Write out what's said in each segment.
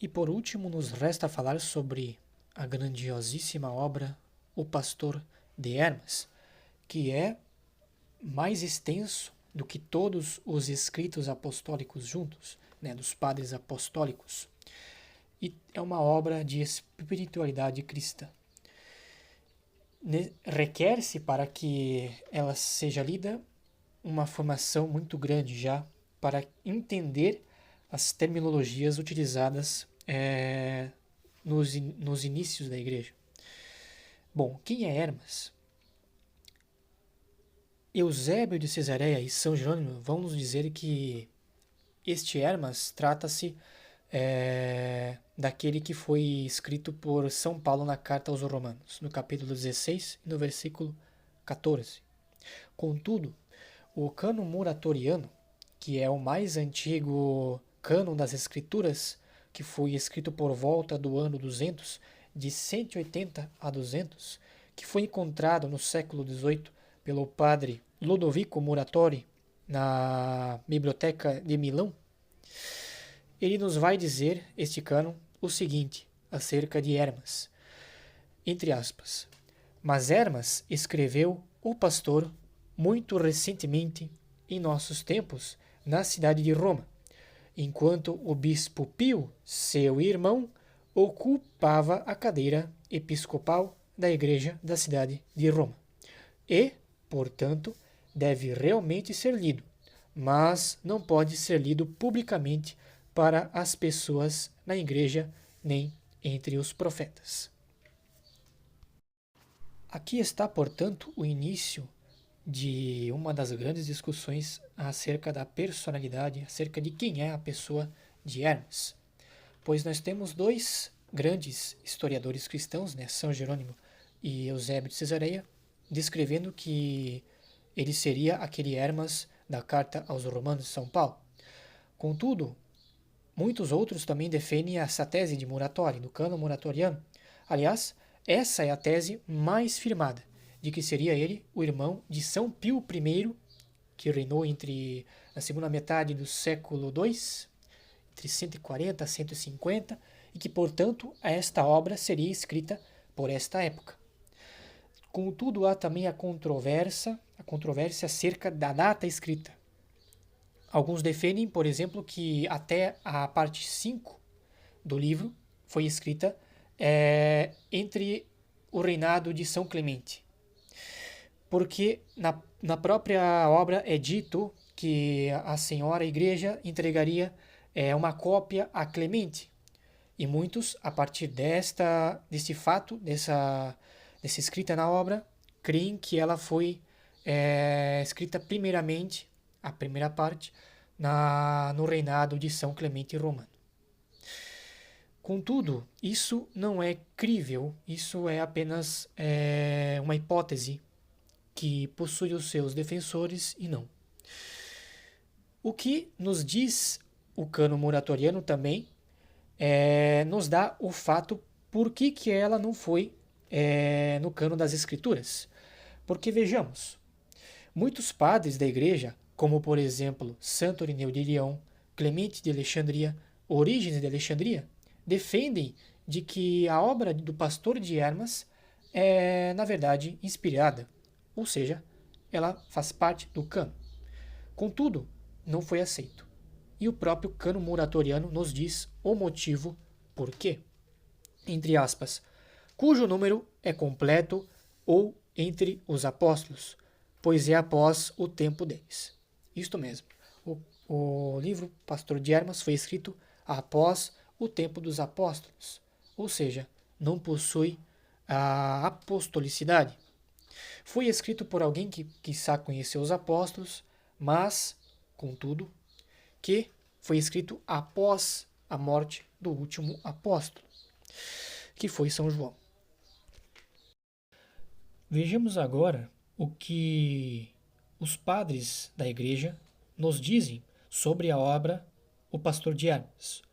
E por último, nos resta falar sobre a grandiosíssima obra O Pastor de Hermas, que é mais extenso do que todos os escritos apostólicos juntos, né, dos padres apostólicos. E é uma obra de espiritualidade cristã. Requer-se para que ela seja lida uma formação muito grande já para entender as terminologias utilizadas nos inícios da igreja. Bom, quem é Hermas? Eusébio de Cesareia e São Jerônimo vão nos dizer que este Hermas trata-se daquele que foi escrito por São Paulo na carta aos Romanos, no capítulo 16 e no versículo 14. Contudo, o cânon muratoriano, que é o mais antigo cânon das escrituras, que foi escrito por volta do ano 200, de 180 a 200, que foi encontrado no século XVIII pelo padre Lodovico Muratori na Biblioteca de Milão, ele nos vai dizer, este cânon, o seguinte acerca de Hermas, entre aspas, mas Hermas escreveu O Pastor muito recentemente, em nossos tempos, na cidade de Roma, enquanto o bispo Pio, seu irmão, ocupava a cadeira episcopal da igreja da cidade de Roma. E, portanto, deve realmente ser lido, mas não pode ser lido publicamente para as pessoas na igreja nem entre os profetas. Aqui está, portanto, o início de uma das grandes discussões acerca da personalidade, acerca de quem é a pessoa de Hermes. Pois nós temos dois grandes historiadores cristãos, né, São Jerônimo e Eusébio de Cesareia, descrevendo que ele seria aquele Hermas da carta aos Romanos de São Paulo. Contudo, muitos outros também defendem essa tese de Muratori, do cânon muratoriano. Aliás, essa é a tese mais firmada, de que seria ele o irmão de São Pio I, que reinou na segunda metade do século II, entre 140 a 150, e que, portanto, esta obra seria escrita por esta época. Contudo, há também a controvérsia acerca da data escrita. Alguns defendem, por exemplo, que até a parte 5 do livro foi escrita entre o reinado de São Clemente. Porque na própria obra é dito que a senhora igreja entregaria uma cópia a Clemente. E muitos, a partir desse fato, dessa escrita na obra, creem que ela foi escrita primeiramente, a primeira parte, no reinado de São Clemente Romano. Contudo, isso não é crível, isso é apenas uma hipótese que possui os seus defensores e não. O que nos diz o cânon muratoriano também nos dá o fato por que ela não foi no cânon das escrituras. Porque vejamos, muitos padres da igreja, como por exemplo Santo Irineu de Lyon, Clemente de Alexandria, Orígenes de Alexandria, defendem de que a obra do pastor de Hermas é, na verdade, inspirada, ou seja, ela faz parte do cânon. Contudo, não foi aceito. E o próprio cânon muratoriano nos diz o motivo por quê. Entre aspas, cujo número é completo ou entre os apóstolos, pois é após o tempo deles. Isto mesmo. O livro Pastor de Hermas foi escrito após o tempo dos apóstolos, ou seja, não possui a apostolicidade. Foi escrito por alguém que quizá conheceu os apóstolos, mas, contudo, que foi escrito após a morte do último apóstolo, que foi São João. Vejamos agora o que os padres da igreja nos dizem sobre a obra O Pastor de Hermas.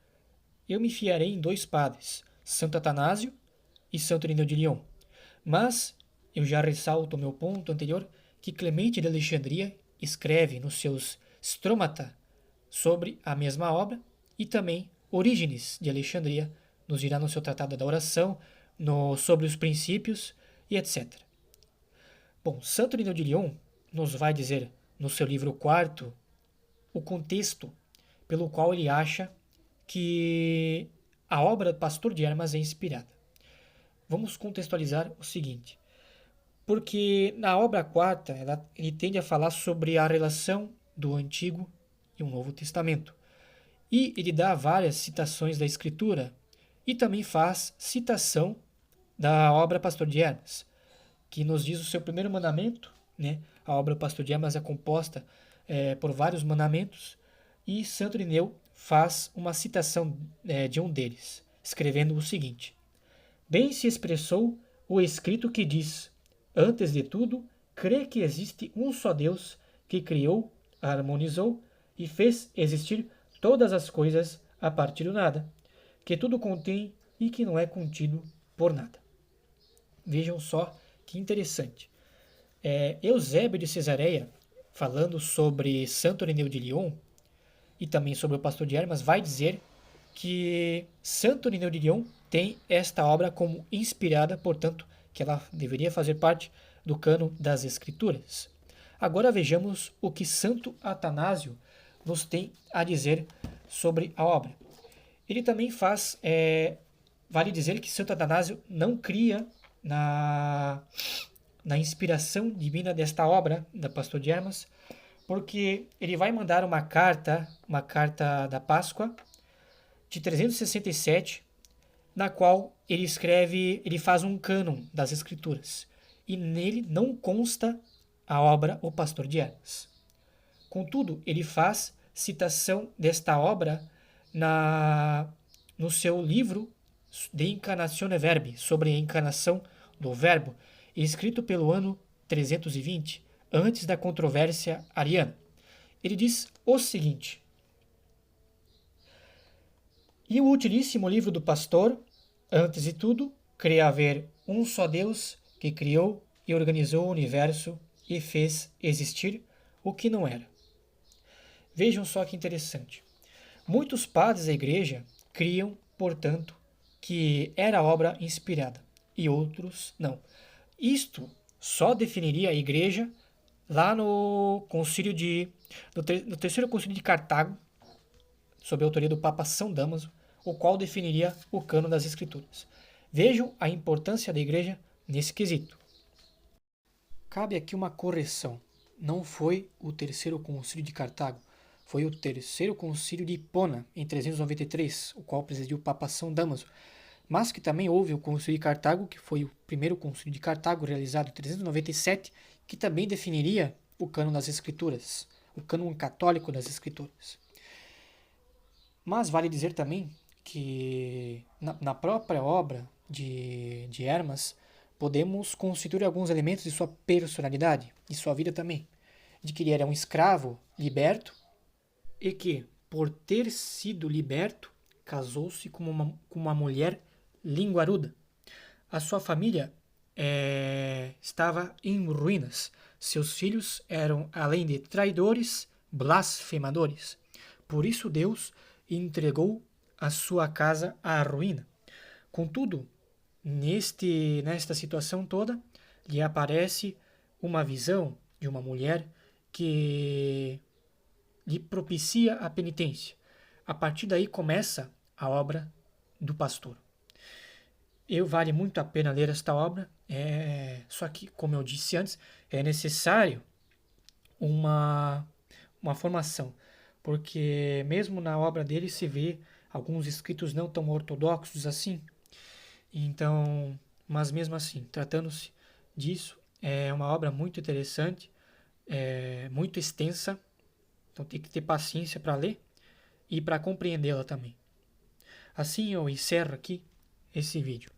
Eu me fiarei em dois padres, Santo Atanásio e Santo Irineu de Lyon. Mas eu já ressalto o meu ponto anterior que Clemente de Alexandria escreve nos seus Stromata sobre a mesma obra e também Orígenes de Alexandria nos dirá no seu Tratado da Oração, sobre os princípios e etc. Bom, Santo Irineu de Lyon nos vai dizer no seu livro quarto o contexto pelo qual ele acha que a obra do Pastor de Hermas é inspirada. Vamos contextualizar o seguinte, porque na obra quarta ele tende a falar sobre a relação do Antigo e o Novo Testamento. E ele dá várias citações da Escritura e também faz citação da obra Pastor de Hermas, que nos diz o seu primeiro mandamento, né? A obra Pastor de Hermas é composta por vários mandamentos e Santo Irineu faz uma citação de um deles, escrevendo o seguinte: bem se expressou o escrito que diz: antes de tudo, crê que existe um só Deus que criou, harmonizou e fez existir todas as coisas a partir do nada, que tudo contém e que não é contido por nada. Vejam só que interessante. Eusébio de Cesareia, falando sobre Santo Irineu de Lyon e também sobre o Pastor de Hermas, vai dizer que Santo Irineu de Lyon tem esta obra como inspirada, portanto, que ela deveria fazer parte do cânon das Escrituras. Agora vejamos o que Santo Atanásio nos tem a dizer sobre a obra. Ele também vale dizer que Santo Atanásio não cria na inspiração divina desta obra, da Pastor de Hermas, porque ele vai mandar uma carta da Páscoa, de 367, na qual ele faz um cânon das Escrituras, e nele não consta a obra O Pastor de Hermas. Contudo, ele faz citação desta obra no seu livro De Incarnatione Verbi, sobre a encarnação do Verbo, escrito pelo ano 320, antes da controvérsia ariana. Ele diz o seguinte: e o utilíssimo livro do pastor, antes de tudo, crê haver um só Deus que criou e organizou o universo e fez existir o que não era. Vejam só que interessante. Muitos padres da igreja criam, portanto, que era obra inspirada, e outros não. Isto só definiria a igreja lá no terceiro concílio de Cartago, sob a autoria do Papa São Damaso, o qual definiria o cânon das Escrituras. Vejam a importância da igreja nesse quesito. Cabe aqui uma correção. Não foi o terceiro concílio de Cartago, foi o terceiro concílio de Hipona, em 393, o qual presidiu o Papa São Damaso, mas que também houve o concílio de Cartago, que foi o primeiro concílio de Cartago, realizado em 397, que também definiria o cânon das Escrituras, o cânon católico das Escrituras. Mas vale dizer também que na própria obra de Hermas podemos constituir alguns elementos de sua personalidade, de sua vida também, de que ele era um escravo liberto e que, por ter sido liberto, casou-se com uma mulher linguaruda. A sua família estava em ruínas. Seus filhos eram, além de traidores, blasfemadores. Por isso Deus entregou a sua casa à ruína. Contudo, nesta situação toda, lhe aparece uma visão de uma mulher que lhe propicia a penitência. A partir daí começa a obra do pastor. Vale muito a pena ler esta obra, só que, como eu disse antes, é necessário uma formação, porque mesmo na obra dele se vê alguns escritos não tão ortodoxos assim. Então, mas mesmo assim, tratando-se disso, é uma obra muito interessante, muito extensa, então tem que ter paciência para ler e para compreendê-la também. Assim eu encerro aqui esse vídeo.